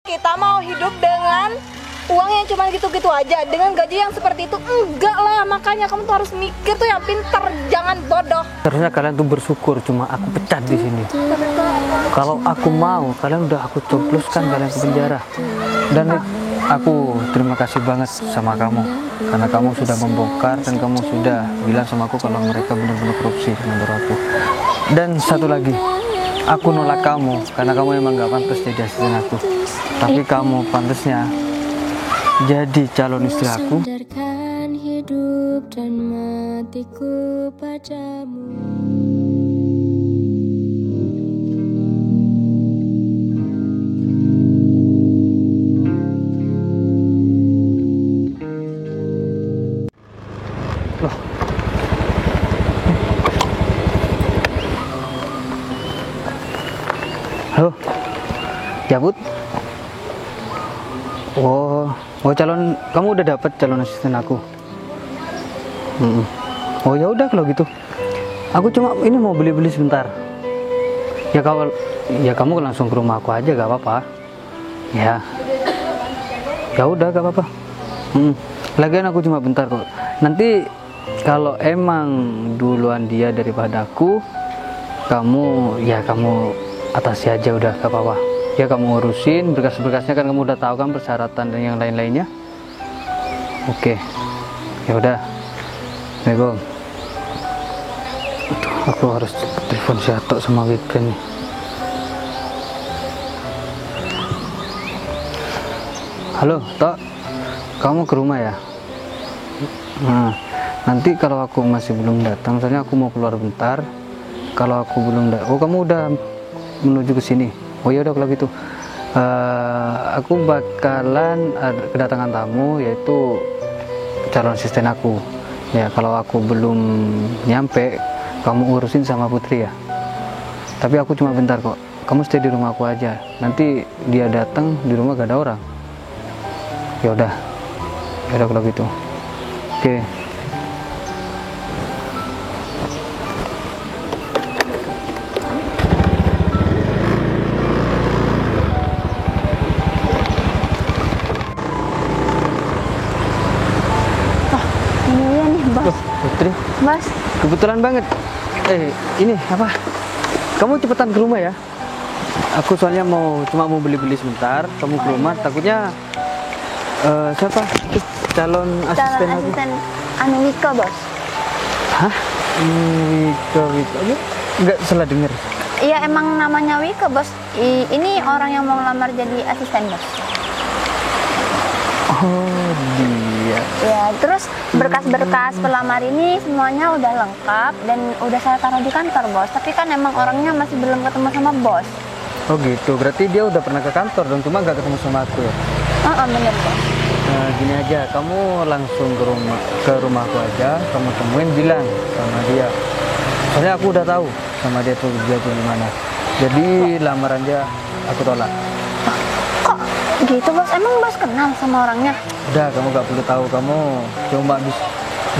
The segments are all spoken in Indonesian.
Kita mau hidup dengan uang yang cuma gitu-gitu aja, dengan gaji yang seperti itu enggak lah. Makanya kamu tuh harus mikir tuh yang pintar, jangan bodoh. Terusnya kalian tuh bersyukur cuma aku pecat di sini. Kalau aku mau, kalian udah aku cobloskan kalian ke penjara. Dan aku terima kasih banget sama kamu karena kamu sudah membongkar dan kamu sudah bilang sama aku kalau mereka benar-benar korupsi menurut aku. Dan satu lagi, aku nolak kamu karena kamu emang gak pantas jadi asisten aku. Tapi kamu pantasnya jadi calon istri aku. Sandarkan hidup dan matiku padamu. Loh. Halo. Jabut. Oh calon, kamu udah dapat calon asisten aku. Oh ya udah kalau gitu. Aku cuma ini mau beli-beli sebentar. Ya kalau ya kamu langsung ke rumah aku aja gak apa-apa. Ya. Ya udah gak apa-apa. Lagian aku cuma bentar kok. Nanti kalau emang duluan dia daripada aku, kamu atasi aja udah gak apa-apa. Ya kamu urusin berkas-berkasnya, kan kamu udah tahu kan persyaratan dan yang lain-lainnya. Oke. Ya udah. Assalamualaikum. Aduh, aku harus telepon si Atok sama Wibren nih. Halo, Tok. Kamu ke rumah ya? Nah, nanti kalau aku masih belum datang, soalnya aku mau keluar bentar. Kalau aku belum datang, oh kamu udah menuju ke sini. Oh ya udah kalau gitu, aku bakalan kedatangan tamu yaitu calon asisten aku. Ya kalau aku belum nyampe, kamu urusin sama Putri ya. Tapi aku cuma bentar kok. Kamu stay di rumah aku aja. Nanti dia datang di rumah gak ada orang. Ya udah kalau gitu. Oke. Putri, Mas, kebetulan banget. Ini apa? Kamu cepetan ke rumah ya. Aku soalnya cuma mau beli-beli sebentar. Kamu ke rumah, takutnya siapa? Calon asisten aku. anu Wika, Bos. Hah? Wika. Enggak salah dengar. Iya, emang namanya Wika, Bos. Ini orang yang mau ngelamar jadi asisten, Bos. Oh, dia. Ya, terus berkas-berkas pelamar ini semuanya udah lengkap dan udah saya taruh di kantor, Bos. Tapi kan emang orangnya masih belum ketemu sama Bos. Oh gitu, berarti dia udah pernah ke kantor dong, cuma nggak ketemu sama aku ya? Bener, Bos. Nah, gini aja, kamu langsung ke rumahku aja, kamu temuin, bilang sama dia. Soalnya aku udah tahu sama dia tuh dia tuh di mana. Jadi lamaran dia aku tolak. Kok gitu, Bos? Emang Bos kenal sama orangnya? Udah, kamu gak perlu tahu, kamu cuma bisa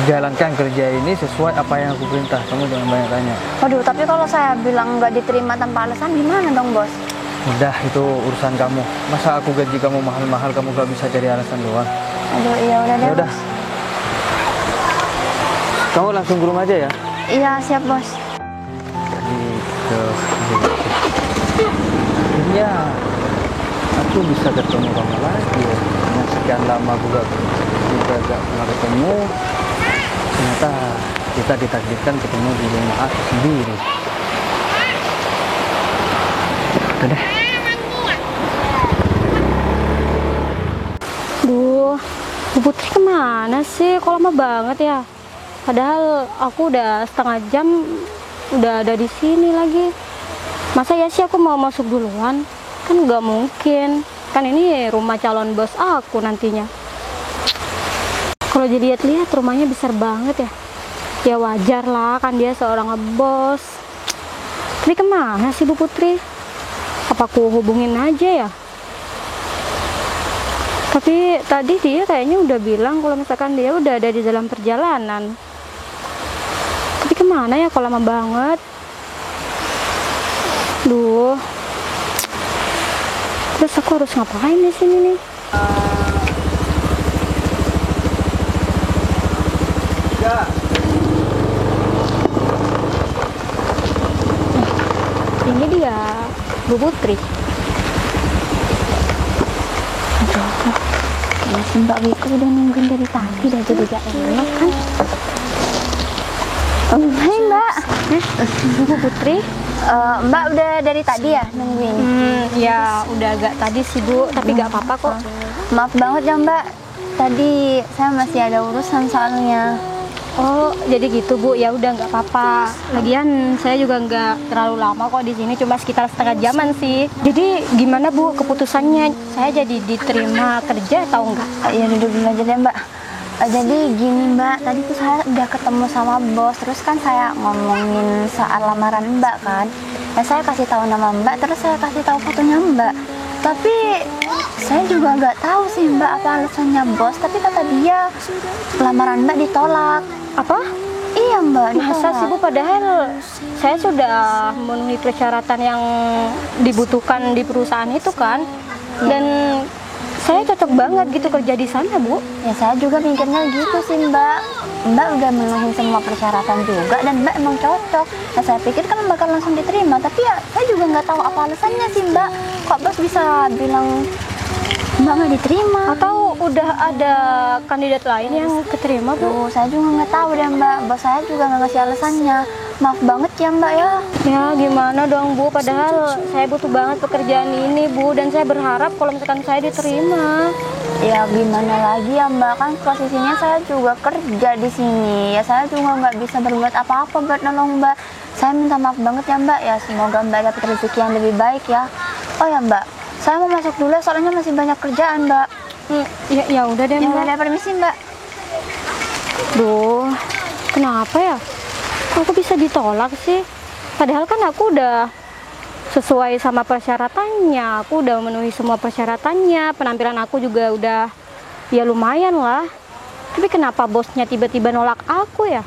jalankan kerja ini sesuai apa yang aku perintah. Kamu jangan banyak tanya. Waduh, tapi kalau saya bilang nggak diterima tanpa alasan gimana dong, Bos? Udah, itu urusan kamu. Masa aku gaji kamu mahal-mahal, kamu gak bisa cari alasan doang? Aduh, iya udah deh, Udah. Bos. Kamu langsung ke rumah aja ya? Iya, siap, Bos. Gitu. Akhirnya aku bisa ketemu kamu lagi ya. Yang sekian lama aku gak pernah ketemu, ternyata kita ditakdirkan ketemu di rumah aku sendiri. Udah deh. Duh, Bu Putri kemana sih? Kok lama banget ya? Padahal aku udah setengah jam udah ada di sini lagi. Masa ya sih aku mau masuk duluan? Kan nggak mungkin. Kan ini rumah calon bos aku nantinya. Kalau dilihat-lihat rumahnya besar banget ya. Ya wajar lah, kan dia seorang ngebos. Tapi kemana sih Bu Putri? Apa aku hubungin aja ya? Tapi tadi dia kayaknya udah bilang kalau misalkan dia udah ada di dalam perjalanan. Tapi kemana ya, kok lama banget? Duh. Terus aku harus ngapain di sini nih? Ini dia Bu Putri. Aduh, Mbak Wiko udah nungguin dari tadi, dah jadi gak enak kan? Hai Mbak. Bu Putri. Mbak udah dari tadi ya nungguin? Ya udah agak tadi sih Bu, tapi gak apa-apa kok. Maaf banget ya Mbak, tadi saya masih ada urusan soalnya. Oh, jadi gitu Bu. Ya udah nggak apa-apa. Lagian saya juga nggak terlalu lama kok di sini, cuma sekitar setengah jaman sih. Jadi gimana Bu keputusannya? Saya jadi diterima kerja atau enggak? Ya duduk dulu aja deh Mbak. Jadi gini Mbak, tadi tuh saya udah ketemu sama bos, terus kan saya ngomongin soal lamaran Mbak kan. Ya saya kasih tahu nama Mbak, terus saya kasih tahu fotonya Mbak. Tapi saya juga nggak tahu sih Mbak apa alasannya bos, tapi kata dia lamaran Mbak ditolak. Apa? Iya Mbak, Masa sih Bu, padahal saya sudah memenuhi persyaratan yang dibutuhkan di perusahaan itu kan. Dan saya cocok banget gitu kerja di sana Bu. Ya saya juga mikirnya gitu sih Mbak. Mbak udah memenuhi semua persyaratan juga dan Mbak emang cocok. Nah saya pikir kan bakal langsung diterima, tapi ya saya juga nggak tahu apa alasannya sih Mbak. Kok bos bisa bilang Mbak nggak diterima? Atau udah ada kandidat lain yang keterima Bu? Saya juga nggak tahu deh Mbak. Bos saya juga nggak ngasih alasannya. Maaf banget ya Mbak ya. Ya gimana dong Bu, padahal saya butuh banget pekerjaan ini Bu, dan saya berharap kalau misalkan saya diterima. Ya gimana lagi ya Mbak, kan posisinya saya juga kerja di sini. Ya saya juga nggak bisa berbuat apa-apa buat nolong Mbak. Saya minta maaf banget ya Mbak. Ya semoga Mbak dapat rezeki yang lebih baik ya. Oh ya Mbak, saya mau masuk dulu soalnya masih banyak kerjaan Mbak. Ya udah deh Ya Mbak. udah, permisi Mbak. Duh, kenapa ya? Aku bisa ditolak sih? Padahal kan aku udah sesuai sama persyaratannya, aku udah memenuhi semua persyaratannya, penampilan aku juga udah ya lumayan lah. Tapi kenapa bosnya tiba-tiba nolak aku ya?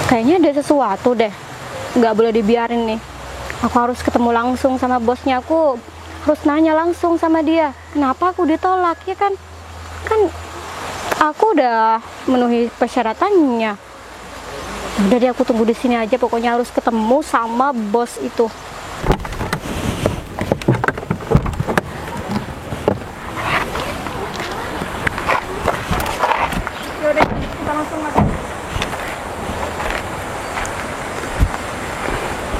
Kayaknya ada sesuatu deh, nggak boleh dibiarin nih. Aku harus ketemu langsung sama bosnya, aku harus nanya langsung sama dia, kenapa aku ditolak ya kan? Kan aku udah memenuhi persyaratannya. Udah deh, aku tunggu di sini aja, pokoknya harus ketemu sama bos itu. Yaudah, kita langsung masuk.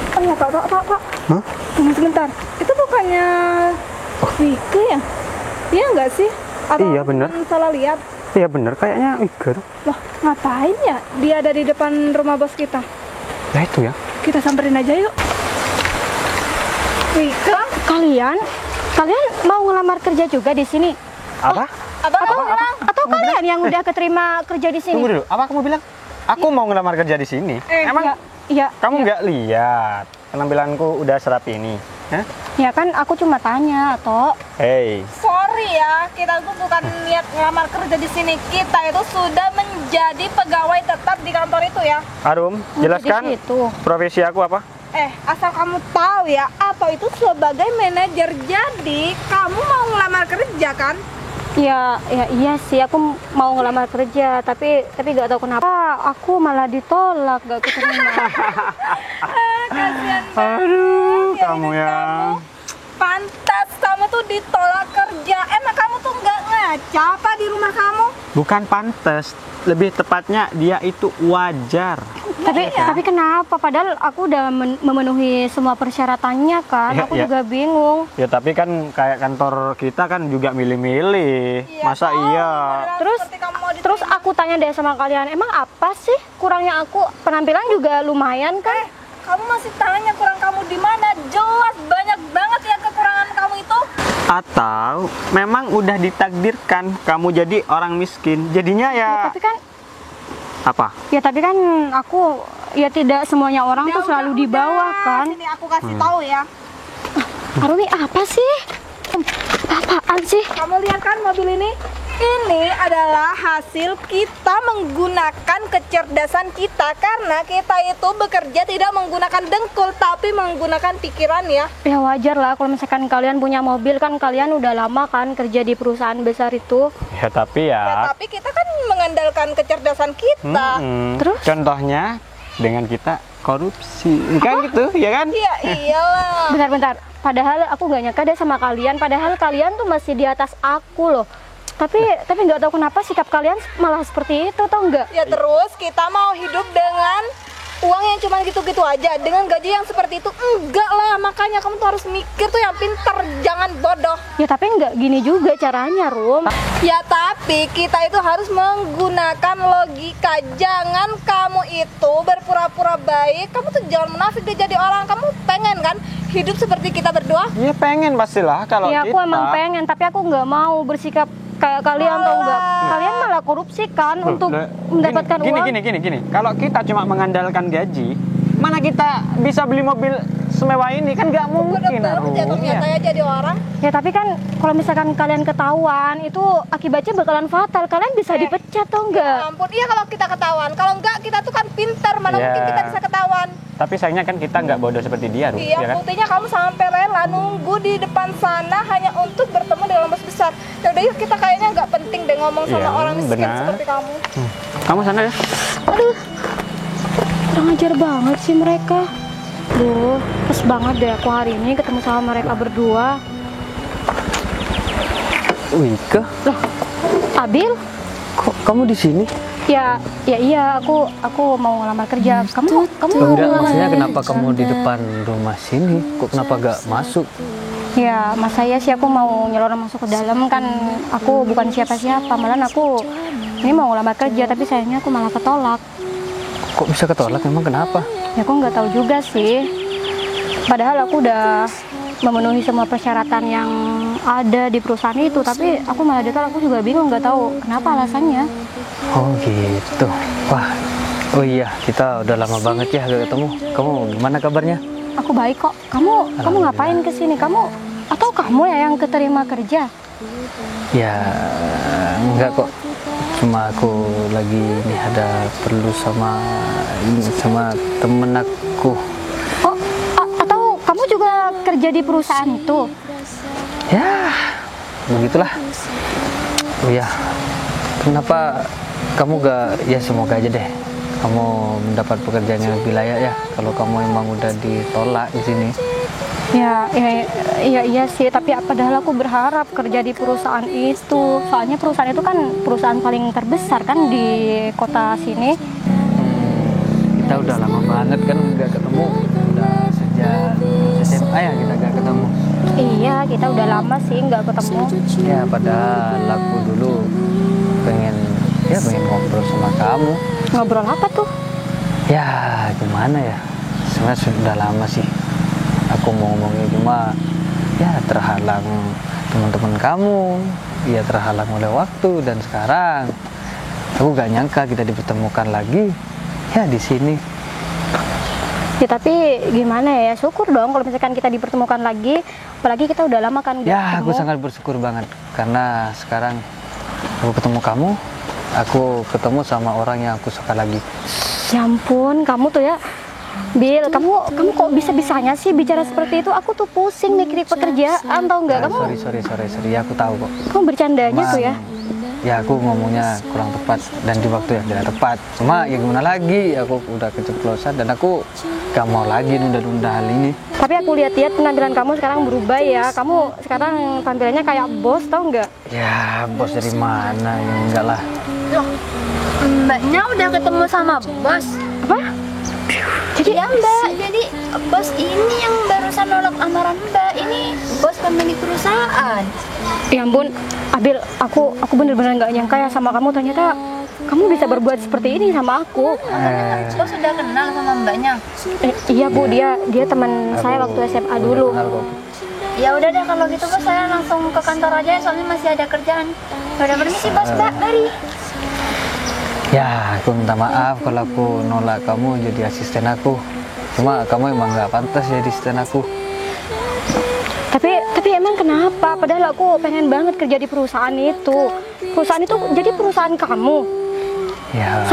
Oh ya Pak. Hah? Tunggu sebentar. Itu bukannya Wike ya? Iya nggak sih? Atau Iya, bener. salah lihat? Iya bener, kayaknya Iga tuh. Loh, ngapain ya? Dia ada di depan rumah bos kita. Ya itu ya. Kita samperin aja yuk. Wike? Kalian mau ngelamar kerja juga di sini? Apa? Atau kalian yang udah keterima kerja di sini? Tunggu dulu, apa kamu bilang? Aku mau ngelamar kerja di sini. Emang Ya, kamu nggak lihat penampilanku udah serapi ini? Hah? ya kan aku cuma tanya, Tok. Hey, Sorry ya, kita tuh bukan niat ngelamar kerja di sini. Kita itu sudah menjadi pegawai tetap di kantor itu ya. Arum, Di jelaskan situ. profesi aku apa? Asal kamu tahu ya, Ato itu sebagai manajer. Jadi, kamu mau ngelamar kerja kan? Ya iya sih, aku mau ngelamar kerja, tapi gak tahu kenapa aku malah ditolak, gak keterima. Kasihan Aduh, banget kamu ya. Pantas kamu tuh ditolak kerja. Emang kamu tuh nggak ngaca apa di rumah kamu? Bukan pantas, lebih tepatnya dia itu wajar. Tapi kenapa? Padahal aku udah memenuhi semua persyaratannya kan. Ya, Aku ya. juga bingung. Ya tapi kan kayak kantor kita kan juga milih-milih. Masa tahu, iya? beneran Terus seperti kamu mau Terus diterima. aku tanya deh sama kalian, emang apa sih kurangnya aku? Penampilan juga lumayan kan? Kamu masih tanya kurang kamu di mana? Jelas banyak banget ya kekurangan kamu itu. Atau memang udah ditakdirkan kamu jadi orang miskin. Jadinya ya Tapi kan apa? tapi kan aku ya tidak semuanya orang tuh selalu di bawah kan. Sini aku kasih tahu ya. Arumi apa sih? Apaan sih? Kamu lihat kan mobil ini? Ini adalah hasil kita menggunakan kecerdasan kita, karena kita itu bekerja tidak menggunakan dengkul tapi menggunakan pikiran ya. Ya wajar lah kalau misalkan kalian punya mobil, kan kalian udah lama kan kerja di perusahaan besar itu. Ya tapi ya. Tapi kita kan mengandalkan kecerdasan kita. Terus? Contohnya dengan kita korupsi, kan gitu, ya kan? Iya iyalah. Bentar-bentar, padahal aku nggak nyangka deh sama kalian, padahal kalian tuh masih di atas aku loh. Tapi nggak tahu kenapa sikap kalian malah seperti itu, tau nggak? Ya terus kita mau hidup dengan uang yang cuma gitu-gitu aja, dengan gaji yang seperti itu? Enggak lah, makanya kamu tuh harus mikir tuh yang pintar, jangan bodoh. Ya tapi nggak gini juga caranya, Rum. Ya tapi kita itu harus menggunakan logika. Jangan kamu itu berpura-pura baik. Kamu tuh jangan munafik deh jadi orang. Kamu pengen kan hidup seperti kita berdua? Ya pengen pastilah kalau Ya kita. aku emang pengen, tapi aku nggak mau bersikap kayak kalian, tau nggak? Kalian malah korupsi kan untuk mendapatkan uang. Gini. Kalau kita cuma mengandalkan gaji, mana kita bisa beli mobil semewah ini? Kan nggak mungkin. Bener-bener jatuh nyata ya jadi orang. Ya tapi kan kalau misalkan kalian ketahuan, itu akibatnya bakalan fatal. Kalian bisa dipecat, tau nggak? Ya ampun, iya kalau kita ketahuan. Kalau enggak kita tuh kan pintar, mana Ya. mungkin kita bisa ketahuan. Tapi sayangnya kan kita nggak bodoh seperti dia, Rum. Iya, Ya kan? buktinya kamu sampai rela nunggu di depan sana hanya untuk bertemu dengan bos besar. Ya udah yuk, kita kayaknya nggak penting deh ngomong sama Iya, orang miskin benar. seperti kamu. Kamu sana ya. Aduh, kurang ajar banget sih mereka. Duh, pas banget deh aku hari ini ketemu sama mereka berdua. Wika, Loh, Abil? kok kamu di sini? Ya iya, aku mau ngelamar kerja. Kamu Enggak, maksudnya kenapa kamu di depan rumah sini? Kok kenapa gak masuk? Ya, mas saya sih aku mau nyelonong masuk ke dalam, kan aku bukan siapa-siapa. Malah aku ini mau ngelamar kerja, tapi sayangnya aku malah ketolak. Kok bisa ketolak? Emang kenapa? Ya aku nggak tahu juga sih. Padahal aku udah memenuhi semua persyaratan yang ada di perusahaan itu, tapi aku malah ditolak. Aku juga bingung, nggak tahu kenapa alasannya. Oh gitu. Wah, oh iya, kita udah lama banget ya gak ketemu. Kamu gimana kabarnya? Aku baik kok. Kamu ngapain ke sini? Atau kamu ya yang keterima kerja? Ya, enggak kok. Cuma aku lagi nih ada perlu sama temen aku. Oh, atau kamu juga kerja di perusahaan itu? Ya, begitulah. Oh ya, kenapa kamu gak, ya semoga aja deh kamu mendapat pekerjaan yang lebih layak ya. Kalau kamu emang udah ditolak di sini. Iya sih, tapi padahal aku berharap kerja di perusahaan itu. Soalnya perusahaan itu kan perusahaan paling terbesar kan di kota sini. Kita udah lama banget kan gak ketemu. Udah sejak SMA ya kita gak ketemu. Iya, kita udah lama sih nggak ketemu. Ya padahal aku dulu pengen ngobrol sama kamu. Ngobrol apa tuh? Ya gimana ya, sebenarnya sudah lama sih aku mau ngomongnya, cuma ya terhalang teman-teman kamu, ya terhalang oleh waktu, dan sekarang aku gak nyangka kita dipertemukan lagi ya di sini. Ya tapi gimana ya, syukur dong kalau misalkan kita dipertemukan lagi, apalagi kita udah lama kan. Ya aku sangat bersyukur banget karena sekarang aku ketemu kamu, aku ketemu sama orang yang aku suka lagi. Ya ampun, kamu tuh ya, Bil, kamu kok bisa-bisanya sih bicara seperti itu? Aku tuh pusing mikirin pekerjaan, tau nggak? Kamu Sorry, ya aku tahu kok. kamu bercandanya Cuman, tuh ya. ya aku ngomongnya kurang tepat dan di waktu yang tidak tepat. Cuma ya gimana lagi, aku udah keceplosan dan aku gak mau lagi nunda-nunda hal ini. Tapi aku lihat-lihat penampilan kamu sekarang berubah ya. Kamu sekarang tampilannya kayak bos, tau nggak? Ya bos dari mana, ya enggak lah. Loh, mbaknya udah ketemu sama bos? Apa? Jadi ya mbak, jadi bos ini yang barusan nolak lamaran mbak, ini bos pemilik perusahaan. Ya ampun, Abil, aku bener-bener nggak nyangka ya sama kamu. Ternyata kamu bisa berbuat seperti ini sama aku. Bos sudah kenal sama mbaknya? Iya Bu, dia teman saya waktu SMA dulu. Kenal kok. Ya udah deh kalau gitu bos, saya langsung ke kantor aja soalnya masih ada kerjaan. Udah permisi bos, mbak, mari. Ya aku minta maaf kalau aku nolak kamu jadi asisten aku. Cuma kamu emang gak pantas jadi asisten aku. Tapi emang kenapa? Padahal aku pengen banget kerja di perusahaan itu. Perusahaan itu jadi perusahaan kamu. Ya,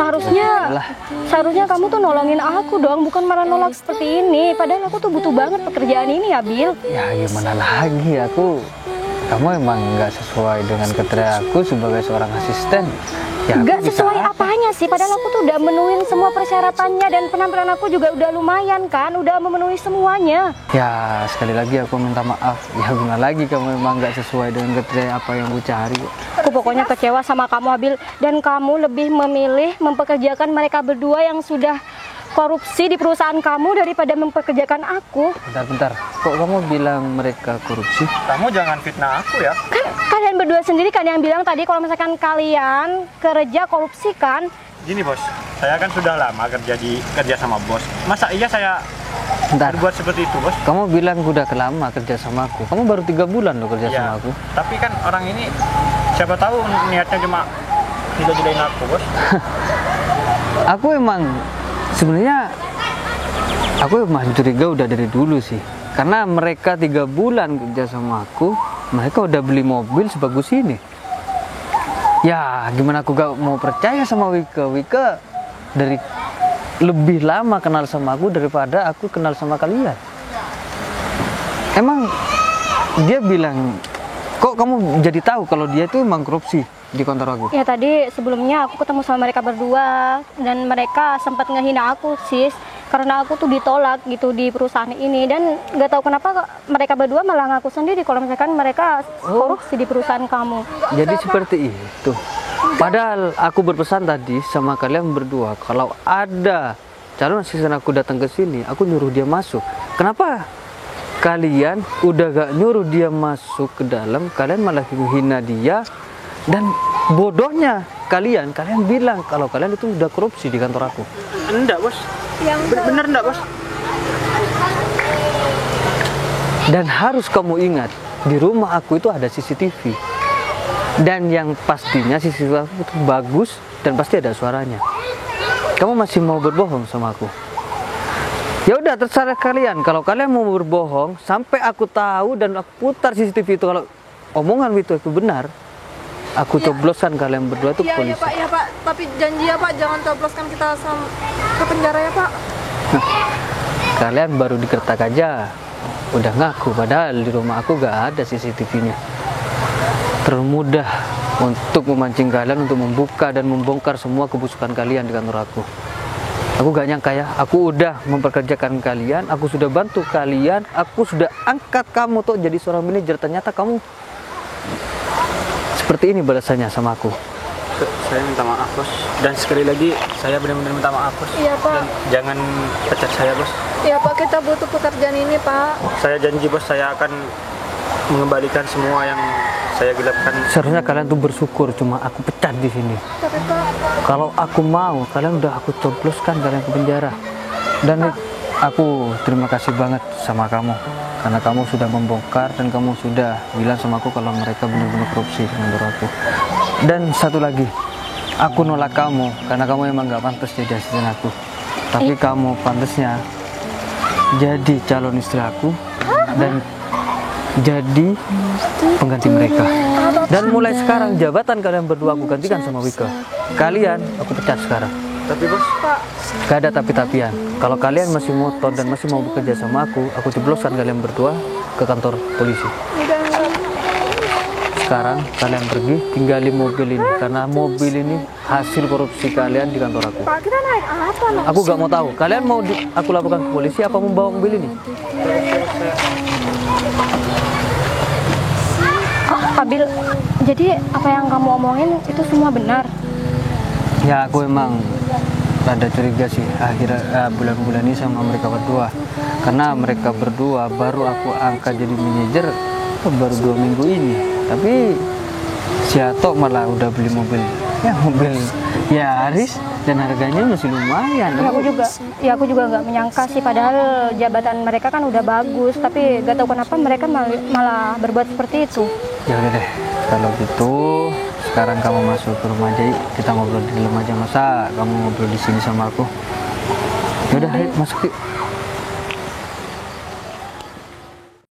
Seharusnya kamu tuh nolongin aku dong, bukan malah nolak seperti ini. Padahal aku tuh butuh banget pekerjaan ini ya, Bil. ya gimana lagi, kamu emang nggak sesuai dengan kriteria aku sebagai seorang asisten. Ya, aku Gak bisa sesuai apa? apanya sih, padahal aku tuh udah menuhin semua persyaratannya dan penampilan aku juga udah lumayan kan, udah memenuhi semuanya. Ya, sekali lagi aku minta maaf. Ya, gimana lagi, kamu emang nggak sesuai dengan kriteria apa yang aku cari. Aku pokoknya kecewa sama kamu, Abil, dan kamu lebih memilih mempekerjakan mereka berdua yang sudah korupsi di perusahaan kamu daripada mempekerjakan aku. Bentar, kok kamu bilang mereka korupsi? Kamu jangan fitnah aku ya. Kan kalian berdua sendiri kan yang bilang tadi kalau misalkan kalian kerja korupsi kan. Gini bos, saya kan sudah lama kerja sama bos. Masa iya saya Bentar, berbuat seperti itu bos? kamu bilang udah lama kerja sama aku. Kamu baru 3 bulan loh kerja sama Ya, aku. tapi kan orang ini siapa tahu niatnya cuma tidak aku bos. Aku emang sebenarnya curiga udah dari dulu sih. Karena mereka 3 bulan kerja sama aku, mereka udah beli mobil sebagus ini. Ya, gimana aku gak mau percaya sama Wika? Wika dari lebih lama kenal sama aku daripada aku kenal sama kalian. Emang dia bilang, kok kamu jadi tahu kalau dia itu emang korupsi di kantor aku? Ya tadi sebelumnya aku ketemu sama mereka berdua dan mereka sempat ngehina aku, sis, karena aku tuh ditolak gitu di perusahaan ini dan nggak tahu kenapa mereka berdua malah ngaku sendiri kalau misalkan mereka korupsi di perusahaan kamu. Jadi seperti itu. Padahal aku berpesan tadi sama kalian berdua, kalau ada calon asisten aku datang ke sini, aku nyuruh dia masuk. Kenapa kalian udah gak nyuruh dia masuk ke dalam, kalian malah menghina dia? Dan bodohnya kalian bilang kalau kalian itu udah korupsi di kantor aku. Enggak bos. Bener enggak bos? Dan harus kamu ingat, di rumah aku itu ada CCTV. Dan yang pastinya CCTV aku itu bagus dan pasti ada suaranya. Kamu masih mau berbohong sama aku? Ya udah, terserah kalian. Kalau kalian mau berbohong sampai aku tahu dan aku putar CCTV itu, kalau omongan itu benar, aku cobloskan kalian berdua tuh Iya, polisi. iya Pak, tapi janji ya Pak, jangan cobloskan kita ke penjara ya Pak. Kalian baru dikertak aja udah ngaku, padahal di rumah aku gak ada CCTV-nya. Terlalu mudah untuk memancing kalian untuk membuka dan membongkar semua kebusukan kalian di kantor aku. Aku gak nyangka ya, aku udah memperkerjakan kalian, aku sudah bantu kalian, aku sudah angkat kamu tuh jadi seorang manajer, ternyata kamu seperti ini balasannya sama aku. Saya minta maaf bos. Dan sekali lagi saya benar-benar minta maaf bos. Iya Pak. Dan jangan pecat saya bos. Iya Pak, kita butuh pekerjaan ini Pak. Saya janji bos, saya akan mengembalikan semua yang saya gelapkan. Seharusnya kalian tuh bersyukur cuma aku pecat di sini. Tapi Pak, Kalau aku mau, kalian udah aku cobloskan kalian ke penjara. Dan aku terima kasih banget sama kamu karena kamu sudah membongkar dan kamu sudah bilang sama aku kalau mereka benar-benar korupsi menurut aku. Dan satu lagi, aku nolak kamu karena kamu emang gak pantas jadi asisten aku. Tapi kamu pantasnya jadi calon istri aku dan jadi pengganti mereka. Dan mulai sekarang jabatan kalian berdua aku gantikan sama Wika. Kalian aku pecat sekarang. Tapi bos, Gak ada tapi-tapian. Kalau kalian masih ngotot dan masih mau bekerja sama aku cobloskan kalian berdua ke kantor polisi. Sekarang kalian pergi tinggali mobil ini karena mobil ini hasil korupsi kalian di kantor aku. Pak, kita naik apa loh? Aku gak mau tahu. Kalian mau aku laporkan ke polisi apa membawa mobil ini? Abil, jadi apa yang kamu omongin itu semua benar? Ya aku emang rada curiga sih bulan-bulan ini sama mereka berdua. Karena mereka berdua baru aku angkat jadi manajer baru 2 minggu ini. Tapi si Atok malah udah beli mobil Yaris dan harganya masih lumayan. Ya aku juga nggak menyangka sih, padahal jabatan mereka kan udah bagus, tapi gak tahu kenapa mereka malah berbuat seperti itu. Ya udah deh, kalau gitu sekarang kamu masuk ke rumah aja, kita ngobrol di dalam aja, masa kamu ngobrol di sini sama aku? Ya udah, ayo masuk yuk.